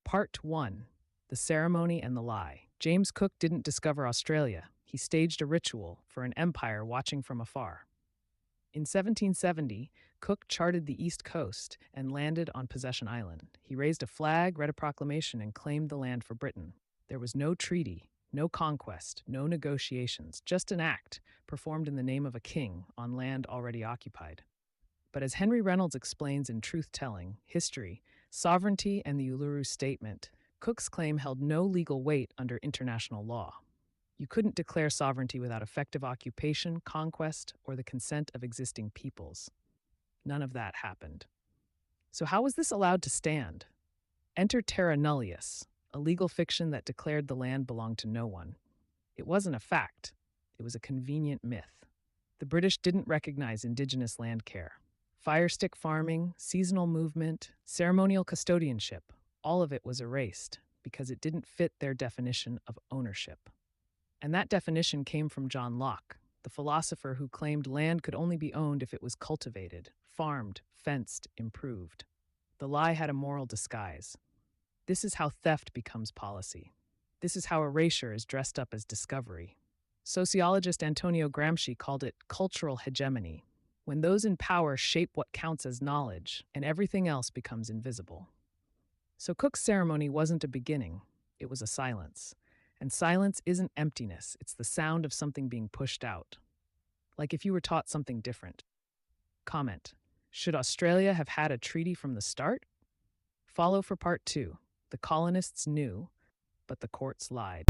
Part 1: The Ceremony and the Lie. James Cook didn't discover Australia. He staged a ritual for an empire watching from afar. In 1770, Cook charted the east coast and landed on Possession Island. He raised a flag, read a proclamation, and claimed the land for Britain. There was no treaty, no conquest, no negotiations, just an act performed in the name of a king on land already occupied. But as Henry Reynolds explains in Truth-Telling, History, Sovereignty and the Uluru Statement, Cook's claim held no legal weight under international law. You couldn't declare sovereignty without effective occupation, conquest, or the consent of existing peoples. None of that happened. So how was this allowed to stand? Enter terra nullius, a legal fiction that declared the land belonged to no one. It wasn't a fact. It was a convenient myth. The British didn't recognize indigenous land care. Fire stick farming, seasonal movement, ceremonial custodianship, all of it was erased because it didn't fit their definition of ownership. And that definition came from John Locke, the philosopher who claimed land could only be owned if it was cultivated, farmed, fenced, improved. The lie had a moral disguise. This is how theft becomes policy. This is how erasure is dressed up as discovery. Sociologist Antonio Gramsci called it cultural hegemony, when those in power shape what counts as knowledge and everything else becomes invisible. So Cook's ceremony wasn't a beginning, it was a silence. And silence isn't emptiness, it's the sound of something being pushed out. Like if you were taught something different. Comment: should Australia have had a treaty from the start? Follow for part 2. The colonists knew, but the courts lied.